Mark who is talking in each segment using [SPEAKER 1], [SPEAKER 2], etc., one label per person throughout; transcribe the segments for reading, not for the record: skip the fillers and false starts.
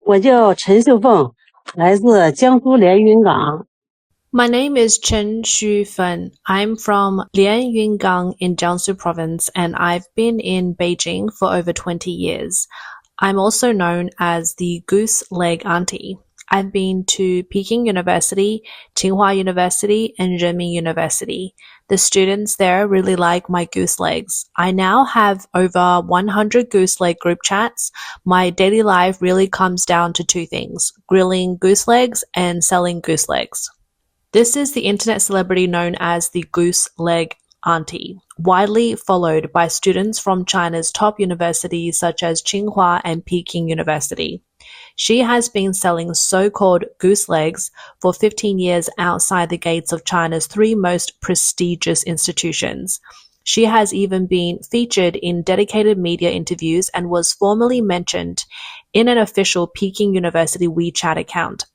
[SPEAKER 1] 我叫陈秀凤，来自江苏连云港。
[SPEAKER 2] My name is Chen Xu-fen. I'm from Lianyungang in Jiangsu province and I've been in Beijing for over 20 years. I'm also known as the Goose Leg Auntie. I've been to Peking University, Tsinghua University, and Renmin University. The students there really like my goose legs. I now have over 100 goose leg group chats. My daily life really comes down to two things: grilling goose legs and selling goose legs. This is the internet celebrity known as the Goose Leg Auntie, widely followed by students from China's top universities such as Tsinghua and Peking University. She has been selling so-called goose legs for 15 years outside the gates of China's three most prestigious institutions. She has even been featured in dedicated media interviews and was formally mentioned in an official Peking University WeChat account,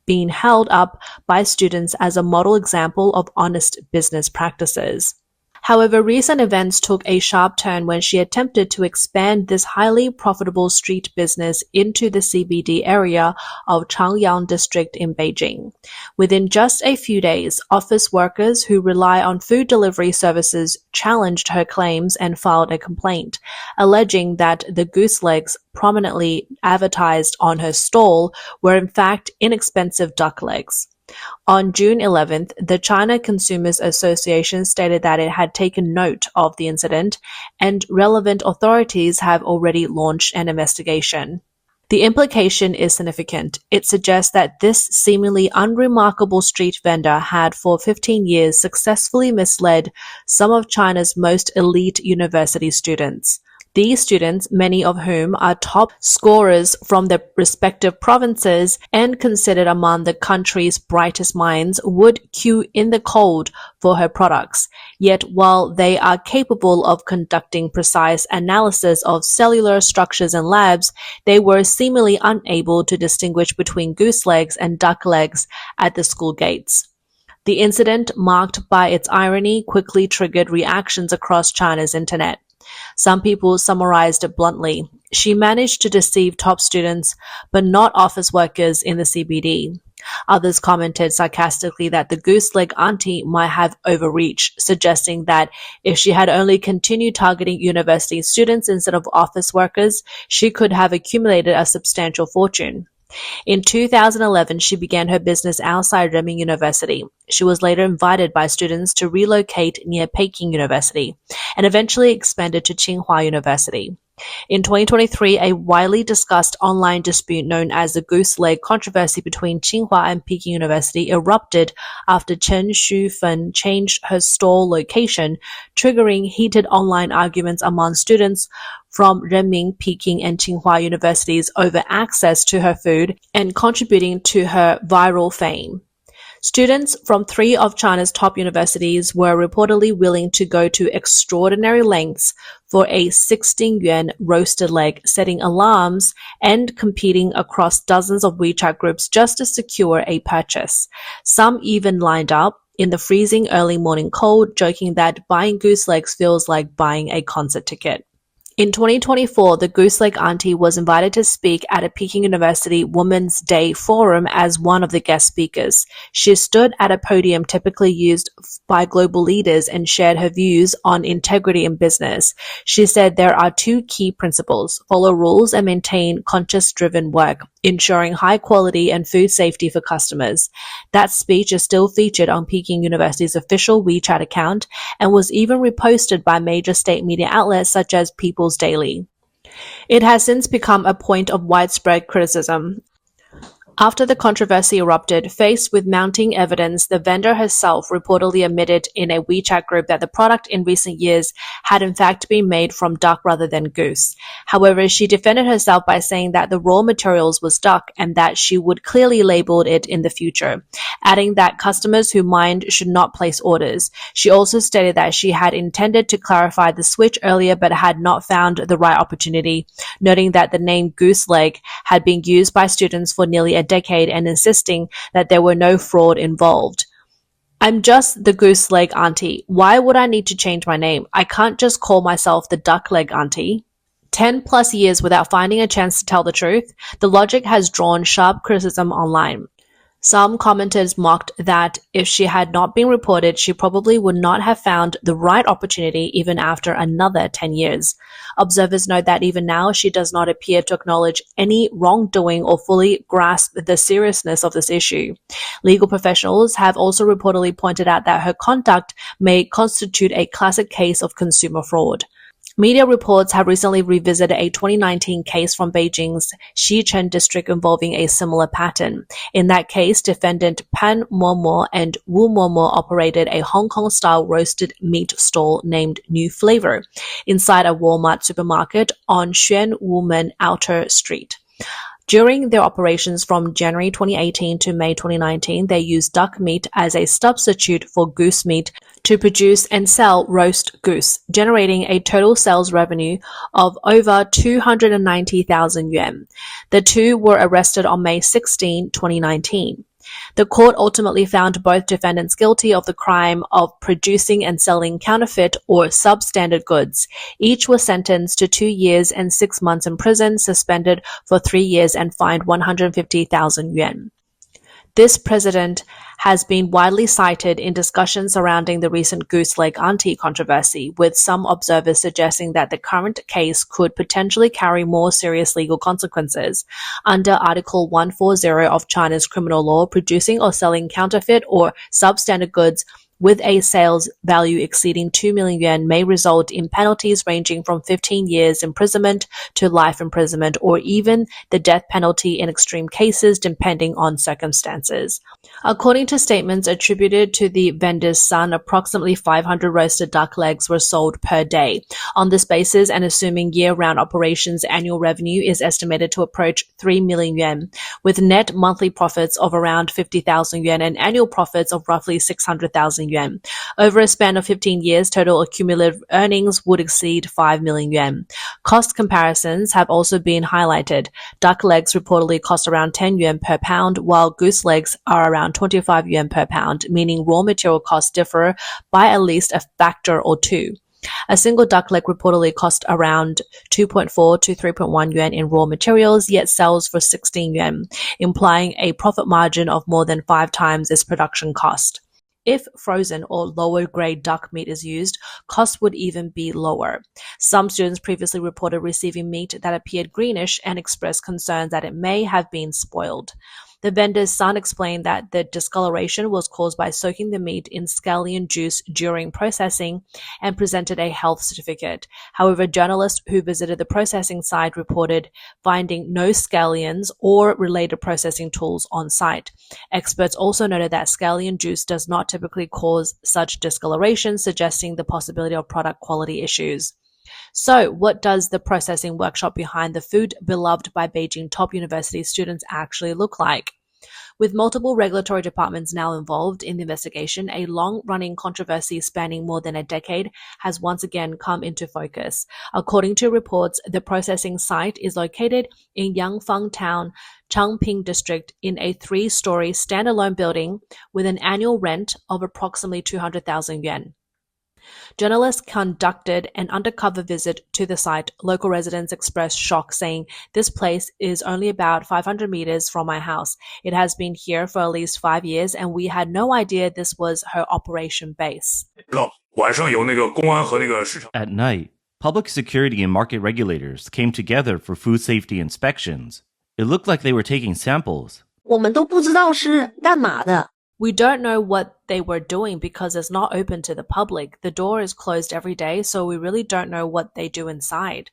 [SPEAKER 2] being held up by students as a model example of honest business practices. However, recent events took a sharp turn when she attempted to expand this highly profitable street business into the CBD area of Changyang district in Beijing. Within just a few days, office workers who rely on food delivery services challenged her claims and filed a complaint, alleging that the goose legs prominently advertised on her stall were in fact inexpensive duck legs. On June 11th, the China Consumers Association stated that it had taken note of the incident and relevant authorities have already launched an investigation. The implication is significant. It suggests that this seemingly unremarkable street vendor had for 15 years successfully misled some of China's most elite university students. These students, many of whom are top scorers from their respective provinces and considered among the country's brightest minds, would queue in the cold for her products. Yet while they are capable of conducting precise analysis of cellular structures in labs, they were seemingly unable to distinguish between goose legs and duck legs at the school gates. The incident, marked by its irony, quickly triggered reactions across China's internet. Some people summarized it bluntly: she managed to deceive top students, but not office workers in the CBD. Others commented sarcastically that the Goose Leg Auntie might have overreached, suggesting that if she had only continued targeting university students instead of office workers, she could have accumulated a substantial fortune. In 2011, she began her business outside Renmin University. She was later invited by students to relocate near Peking University and eventually expanded to Tsinghua University. In 2023, a widely discussed online dispute known as the Goose Leg controversy between Tsinghua and Peking University erupted after Chen Xu-fen changed her stall location, triggering heated online arguments among students from Renmin, Peking, and Tsinghua universities over access to her food and contributing to her viral fame. Students from three of China's top universities were reportedly willing to go to extraordinary lengths for a 16 yuan roasted leg, setting alarms and competing across dozens of WeChat groups just to secure a purchase. Some even lined up in the freezing early morning cold, joking that buying goose legs feels like buying a concert ticket. In 2024, the Goose Leg Auntie was invited to speak at a Peking University Women's Day forum as one of the guest speakers. She stood at a podium typically used by global leaders and shared her views on integrity in business. She said there are two key principles: follow rules and maintain conscience-driven work, ensuring high quality and food safety for customers. That speech is still featured on Peking University's official WeChat account and was even reposted by major state media outlets such as People's Daily. It has since become a point of widespread criticism. After the controversy erupted, faced with mounting evidence, the vendor herself reportedly admitted in a WeChat group that the product in recent years had in fact been made from duck rather than goose. However, she defended herself by saying that the raw materials was duck and that she would clearly label it in the future, adding that customers who mind should not place orders. She also stated that she had intended to clarify the switch earlier but had not found the right opportunity, noting that the name Goose Leg had been used by students for nearly a decade and insisting that there were no fraud involved. I'm just the Goose Leg Auntie. Why would I need to change my name? I can't just call myself the Duck Leg Auntie. 10 plus years without finding a chance to tell the truth, the logic has drawn sharp criticism online. Some commenters mocked that if she had not been reported, she probably would not have found the right opportunity even after another 10 years. Observers note that even now she does not appear to acknowledge any wrongdoing or fully grasp the seriousness of this issue. Legal professionals have also reportedly pointed out that her conduct may constitute a classic case of consumer fraud. Media reports have recently revisited a 2019 case from Beijing's Xichen district involving a similar pattern. In that case, defendant Pan Momo and Wu Momo operated a Hong Kong-style roasted meat stall named New Flavor inside a Walmart supermarket on Xuan Wumen Outer Street. During their operations from January 2018 to May 2019, they used duck meat as a substitute for goose meat to produce and sell roast goose, generating a total sales revenue of over 290,000 yuan. The two were arrested on May 16, 2019. The court ultimately found both defendants guilty of the crime of producing and selling counterfeit or substandard goods. Each was sentenced to 2 years and 6 months in prison, suspended for 3 years, and fined 150,000 yuan. This precedent has been widely cited in discussions surrounding the recent Goose Leg Auntie controversy, with some observers suggesting that the current case could potentially carry more serious legal consequences. Under Article 140 of China's criminal law, producing or selling counterfeit or substandard goods with a sales value exceeding 2 million yuan may result in penalties ranging from 15 years imprisonment to life imprisonment, or even the death penalty in extreme cases depending on circumstances. According to statements attributed to the vendor's son, approximately 500 roasted duck legs were sold per day. On this basis, and assuming year-round operations, annual revenue is estimated to approach 3 million yuan, with net monthly profits of around 50,000 yuan and annual profits of roughly 600,000 yuan. Over a span of 15 years, total accumulative earnings would exceed 5 million yuan. Cost comparisons have also been highlighted. Duck legs reportedly cost around 10 yuan per pound, while goose legs are around 25 yuan per pound, meaning raw material costs differ by at least a factor or two. A single duck leg reportedly cost around 2.4 to 3.1 yuan in raw materials, yet sells for 16 yuan, implying a profit margin of more than 5 times its production cost. If frozen or lower-grade duck meat is used, costs would even be lower. Some students previously reported receiving meat that appeared greenish and expressed concerns that it may have been spoiled. The vendor's son explained that the discoloration was caused by soaking the meat in scallion juice during processing and presented a health certificate. However, journalists who visited the processing site reported finding no scallions or related processing tools on site. Experts also noted that scallion juice does not typically cause such discoloration, suggesting the possibility of product quality issues. So, what does the processing workshop behind the food beloved by Beijing top university students actually look like? With multiple regulatory departments now involved in the investigation, a long-running controversy spanning more than a decade has once again come into focus. According to reports, the processing site is located in Yangfang Town, Changping District, in a 3-story standalone building with an annual rent of approximately 200,000 yuan. Journalists conducted an undercover visit to the site. Local residents expressed shock, saying, "This place is only about 500 meters from my house. It has been here for at least 5 years, and we had no idea this was her operation base."
[SPEAKER 3] At night, public security and market regulators came together for food safety inspections. It looked like they were taking samples.
[SPEAKER 4] 我们都不知道是干嘛的。
[SPEAKER 2] We don't know what they were doing because it's not open to the public. The door is closed every day, so we really don't know what they do inside.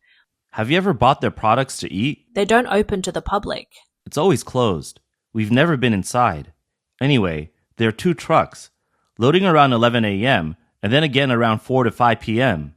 [SPEAKER 3] Have you ever bought their products to eat?
[SPEAKER 2] They don't open to the public.
[SPEAKER 3] It's always closed. We've never been inside. Anyway, there are 2 trucks, loading around 11 a.m. and then again around 4 to 5 p.m.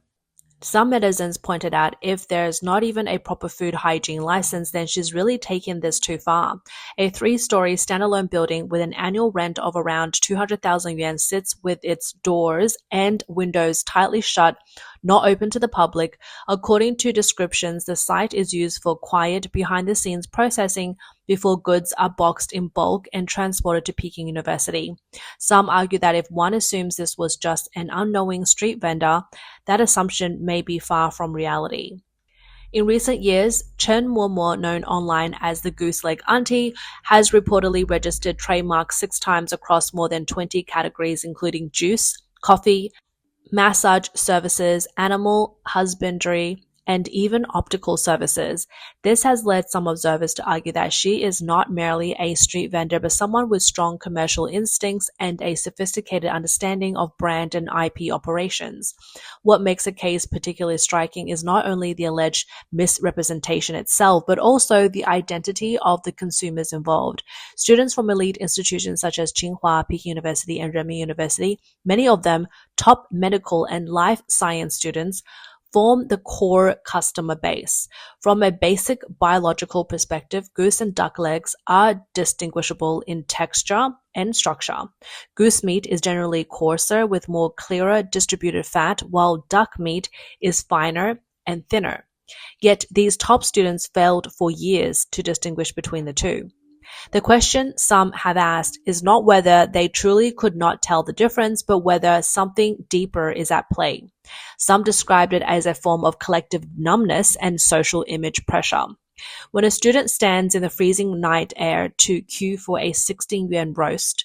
[SPEAKER 2] Some netizens pointed out if there's not even a proper food hygiene license, then she's really taken this too far. A 3-story standalone building with an annual rent of around 200,000 yuan sits with its doors and windows tightly shut, not open to the public. According to descriptions, the site is used for quiet, behind-the-scenes processing before goods are boxed in bulk and transported to Peking University. Some argue that if one assumes this was just an unknowing street vendor, that assumption may be far from reality. In recent years, Chen Momo, known online as the Goose Leg Auntie, has reportedly registered trademarks 6 times across more than 20 categories, including juice, coffee, massage services, animal husbandry, and even optical services. This has led some observers to argue that she is not merely a street vendor, but someone with strong commercial instincts and a sophisticated understanding of brand and IP operations. What makes a case particularly striking is not only the alleged misrepresentation itself, but also the identity of the consumers involved. Students from elite institutions such as Tsinghua, Peking University, and Renmin University, many of them top medical and life science students, form the core customer base. From a basic biological perspective, goose and duck legs are distinguishable in texture and structure. Goose meat is generally coarser with more clearer distributed fat, while duck meat is finer and thinner. Yet these top students failed for years to distinguish between the two. The question some have asked is not whether they truly could not tell the difference, but whether something deeper is at play. Some described it as a form of collective numbness and social image pressure. When a student stands in the freezing night air to queue for a 16 yuan roast,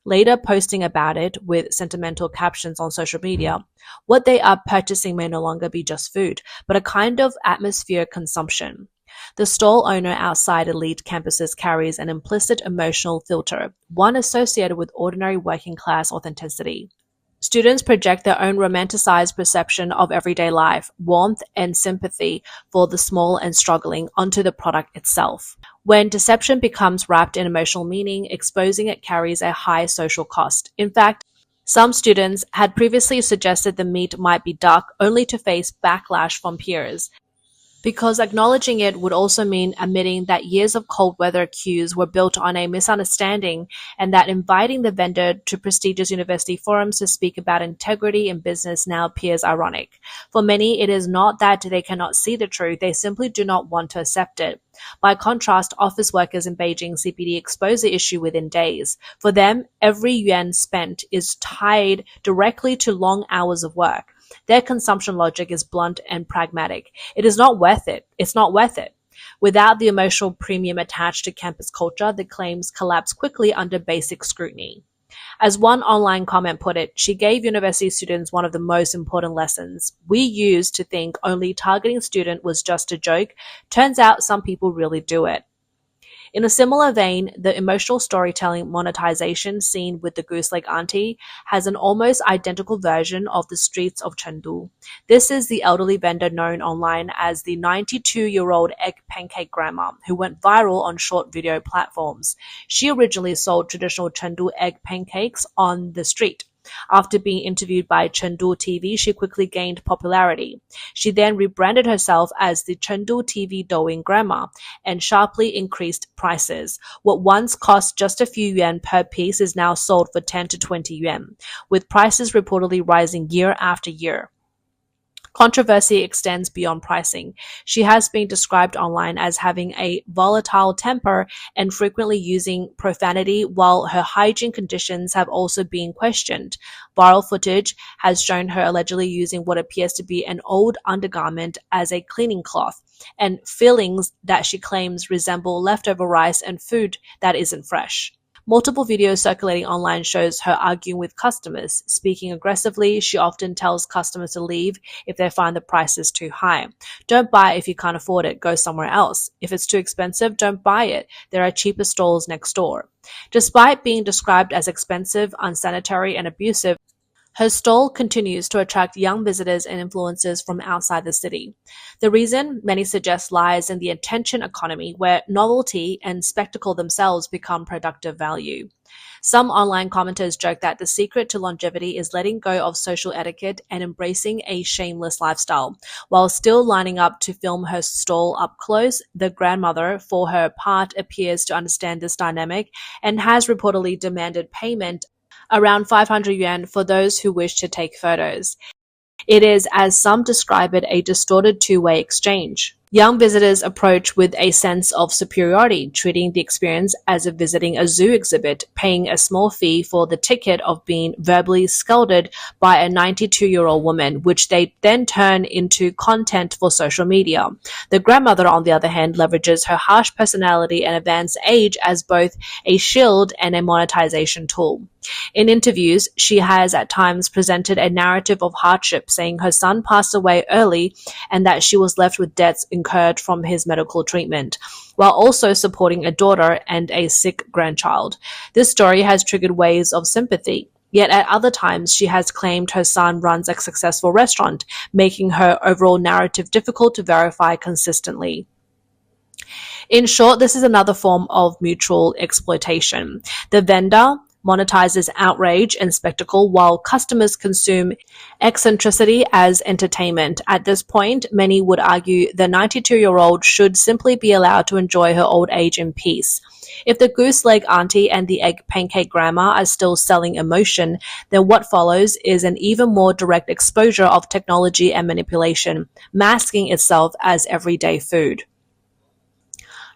[SPEAKER 2] later posting about it with sentimental captions on social media, what they are purchasing may no longer be just food, but a kind of atmosphere consumption. The stall owner outside elite campuses carries an implicit emotional filter, one associated with ordinary working class authenticity. Students project their own romanticized perception of everyday life, warmth and sympathy for the small and struggling onto the product itself. When deception becomes wrapped in emotional meaning, exposing it carries a high social cost. In fact, some students had previously suggested the meat might be duck, only to face backlash from peers, because acknowledging it would also mean admitting that years of cold weather queues were built on a misunderstanding, and that inviting the vendor to prestigious university forums to speak about integrity in business now appears ironic. For many, it is not that they cannot see the truth, they simply do not want to accept it. By contrast, office workers in Beijing CPD expose the issue within days. For them, every yuan spent is tied directly to long hours of work. Their consumption logic is blunt and pragmatic. It is not worth it. It's not worth it. Without the emotional premium attached to campus culture, the claims collapse quickly under basic scrutiny. As one online comment put it, she gave university students one of the most important lessons. We used to think only targeting student was just a joke. Turns out some people really do it. In a similar vein, the emotional storytelling monetization seen with the Goose Leg Auntie has an almost identical version of the streets of Chengdu. This is the elderly vendor known online as the 92-year-old egg pancake grandma, who went viral on short video platforms. She originally sold traditional Chengdu egg pancakes on the street. After being interviewed by Chengdu TV, she quickly gained popularity. She then rebranded herself as the Chengdu TV Douyin Grandma and sharply increased prices. What once cost just a few yuan per piece is now sold for 10 to 20 yuan, with prices reportedly rising year after year. Controversy extends beyond pricing. She has been described online as having a volatile temper and frequently using profanity, while her hygiene conditions have also been questioned. Viral footage has shown her allegedly using what appears to be an old undergarment as a cleaning cloth, and fillings that she claims resemble leftover rice and food that isn't fresh. Multiple videos circulating online shows her arguing with customers. Speaking aggressively, she often tells customers to leave if they find the prices too high. Don't buy it if you can't afford it, go somewhere else. If it's too expensive, don't buy it. There are cheaper stalls next door. Despite being described as expensive, unsanitary, and abusive, her stall continues to attract young visitors and influencers from outside the city. The reason, many suggest, lies in the attention economy, where novelty and spectacle themselves become productive value. Some online commenters joke that the secret to longevity is letting go of social etiquette and embracing a shameless lifestyle. While still lining up to film her stall up close, the grandmother, for her part, appears to understand this dynamic and has reportedly demanded payment around 500 yuan for those who wish to take photos. It is, as some describe it, a distorted two-way exchange. Young visitors approach with a sense of superiority, treating the experience as if visiting a zoo exhibit, paying a small fee for the ticket of being verbally scolded by a 92-year-old woman, which they then turn into content for social media. The grandmother, on the other hand, leverages her harsh personality and advanced age as both a shield and a monetization tool. In interviews, she has at times presented a narrative of hardship, saying her son passed away early and that she was left with debts incurred from his medical treatment, while also supporting a daughter and a sick grandchild. This story has triggered waves of sympathy. Yet at other times, she has claimed her son runs a successful restaurant, making her overall narrative difficult to verify consistently. In short, this is another form of mutual exploitation. The vendor monetizes outrage and spectacle while customers consume eccentricity as entertainment. At this point, many would argue the 92-year-old should simply be allowed to enjoy her old age in peace. If the Goose Leg Auntie and the Egg Pancake Grandma are still selling emotion, then what follows is an even more direct exposure of technology and manipulation, masking itself as everyday food.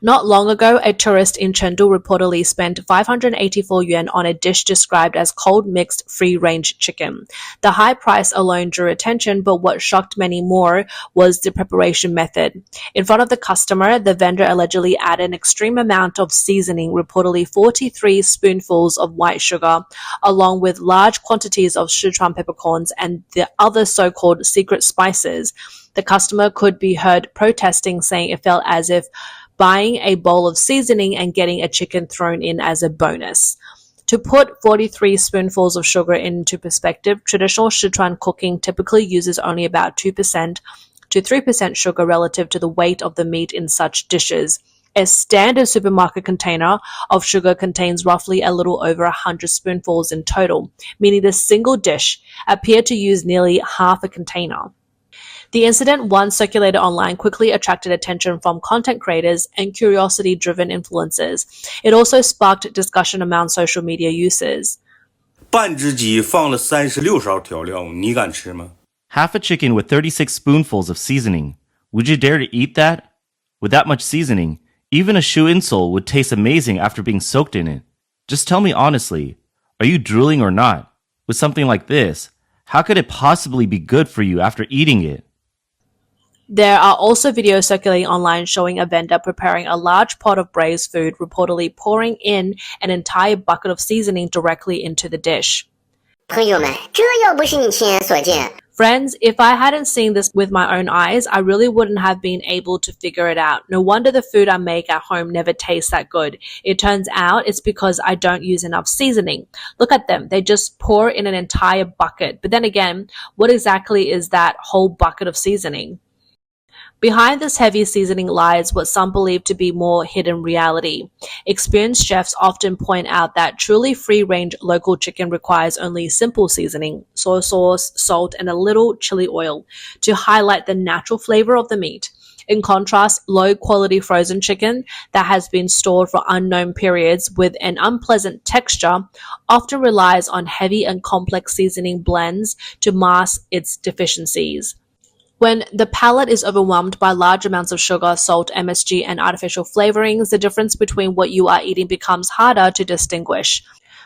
[SPEAKER 2] Not long ago, a tourist in Chengdu reportedly spent 584 yuan on a dish described as cold mixed free-range chicken. The high price alone drew attention, but what shocked many more was the preparation method. In front of the customer, the vendor allegedly added an extreme amount of seasoning, reportedly 43 spoonfuls of white sugar, along with large quantities of Sichuan peppercorns and the other so-called secret spices. The customer could be heard protesting, saying it felt as if buying a bowl of seasoning and getting a chicken thrown in as a bonus. To put 43 spoonfuls of sugar into perspective, traditional Sichuan cooking typically uses only about 2% to 3% sugar relative to the weight of the meat in such dishes. A standard supermarket container of sugar contains roughly a little over 100 spoonfuls in total, meaning this single dish appeared to use nearly half a container. The incident, once circulated online, quickly attracted attention from content creators and curiosity-driven influencers. It also sparked discussion among social media users.
[SPEAKER 5] 半只鸡放了36勺调料，你敢吃吗？
[SPEAKER 3] Half a chicken with 36 spoonfuls of seasoning. Would you dare to eat that? With that much seasoning, even a shoe insole would taste amazing after being soaked in it. Just tell me honestly, are you drooling or not? With something like this, how could it possibly be good for you after eating it?
[SPEAKER 2] There are also videos circulating online showing a vendor preparing a large pot of braised food, reportedly pouring in an entire bucket of seasoning directly into the dish.
[SPEAKER 4] 朋友们，这要不是你亲眼所见，
[SPEAKER 2] Friends, if I hadn't seen this with my own eyes, I really wouldn't have been able to figure it out. No wonder the food I make at home never tastes that good. It turns out it's because I don't use enough seasoning. Look at them. They just pour in an entire bucket. But then again, what exactly is that whole bucket of seasoning? Behind this heavy seasoning lies what some believe to be more hidden reality. Experienced chefs often point out that truly free-range local chicken requires only simple seasoning, soy sauce, salt, and a little chili oil to highlight the natural flavor of the meat. In contrast, low-quality frozen chicken that has been stored for unknown periods with an unpleasant texture often relies on heavy and complex seasoning blends to mask its deficiencies. When the palate is overwhelmed by large amounts of sugar, salt, MSG, and artificial flavorings, the difference between what you are eating becomes harder to distinguish.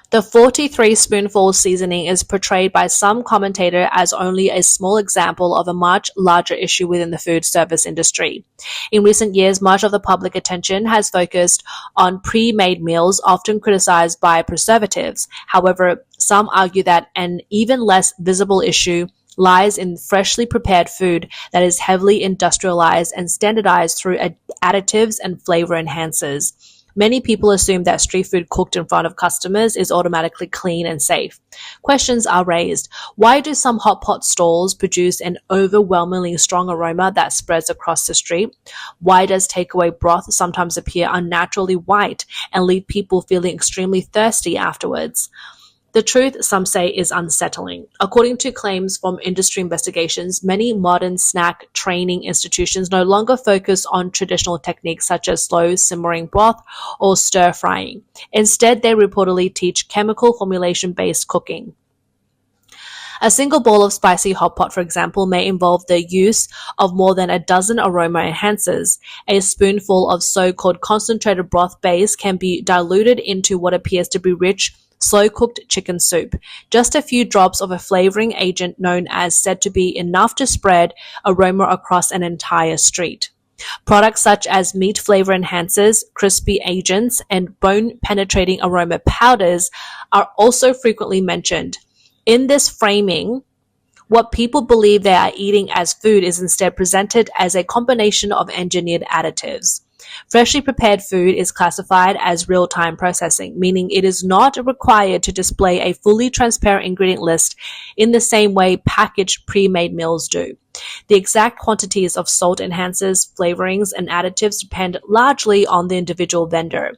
[SPEAKER 2] The 43 spoonful seasoning is portrayed by some commentator as only a small example of a much larger issue within the food service industry. In recent years, much of the public attention has focused on pre-made meals, often criticized by preservatives. However, some argue that an even less visible issue lies in freshly prepared food that is heavily industrialized and standardized through additives and flavor enhancers. Many people assume that street food cooked in front of customers is automatically clean and safe. Questions are raised. Why do some hot pot stalls produce an overwhelmingly strong aroma that spreads across the street? Why does takeaway broth sometimes appear unnaturally white and leave people feeling extremely thirsty afterwards? The truth, some say, is unsettling. According to claims from industry investigations, many modern snack training institutions no longer focus on traditional techniques such as slow simmering broth or stir frying. Instead, they reportedly teach chemical formulation-based cooking. A single bowl of spicy hot pot, for example, may involve the use of more than a dozen aroma enhancers. A spoonful of so-called concentrated broth base can be diluted into what appears to be rich, slow-cooked chicken soup. Just a few drops of a flavoring agent known as said to be enough to spread aroma across an entire street. Products such as meat flavor enhancers, crispy agents, and bone-penetrating aroma powders are also frequently mentioned. In this framing, what people believe they are eating as food is instead presented as a combination of engineered additives. Freshly prepared food is classified as real-time processing, meaning it is not required to display a fully transparent ingredient list in the same way packaged pre-made meals do. The exact quantities of salt enhancers, flavorings, and additives depend largely on the individual vendor.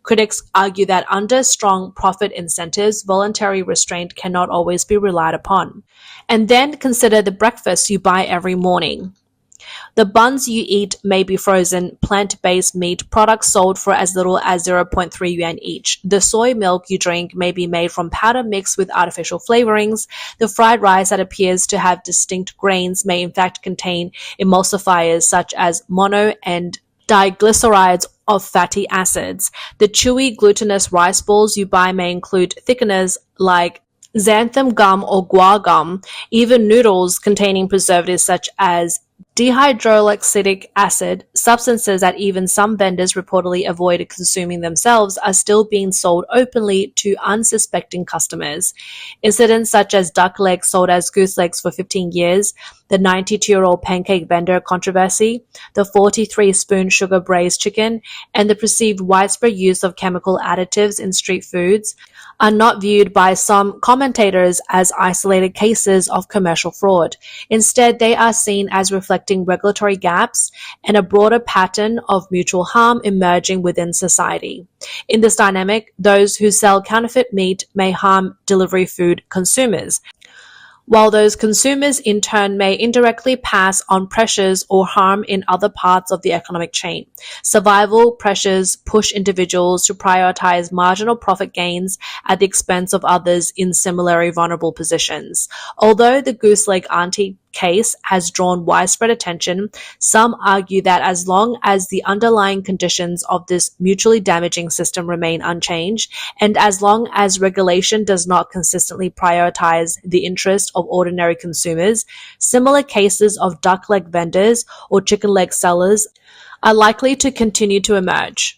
[SPEAKER 2] Critics argue that under strong profit incentives, voluntary restraint cannot always be relied upon. And then consider the breakfast you buy every morning. The buns you eat may be frozen, plant-based meat products sold for as little as 0.3 yuan each. The soy milk you drink may be made from powder mixed with artificial flavorings. The fried rice that appears to have distinct grains may in fact contain emulsifiers such as mono and diglycerides of fatty acids. The chewy glutinous rice balls you buy may include thickeners like xanthan gum or guar gum. Even noodles containing preservatives such as dihydroxylic acid, substances that even some vendors reportedly avoid consuming themselves, are still being sold openly to unsuspecting customers. Incidents such as duck legs sold as goose legs for 15 years, the 92-year-old pancake vendor controversy, the 43-spoon sugar braised chicken, and the perceived widespread use of chemical additives in street foods are not viewed by some commentators as isolated cases of commercial fraud. Instead, they are seen as reflecting regulatory gaps and a broader pattern of mutual harm emerging within society. In this dynamic, those who sell counterfeit meat may harm delivery food consumers, while those consumers in turn may indirectly pass on pressures or harm in other parts of the economic chain. Survival pressures push individuals to prioritize marginal profit gains at the expense of others in similarly vulnerable positions. Although the Goose Leg Auntie case has drawn widespread attention, some argue that as long as the underlying conditions of this mutually damaging system remain unchanged, and as long as regulation does not consistently prioritize the interest of ordinary consumers, similar cases of duck leg vendors or chicken leg sellers are likely to continue to emerge.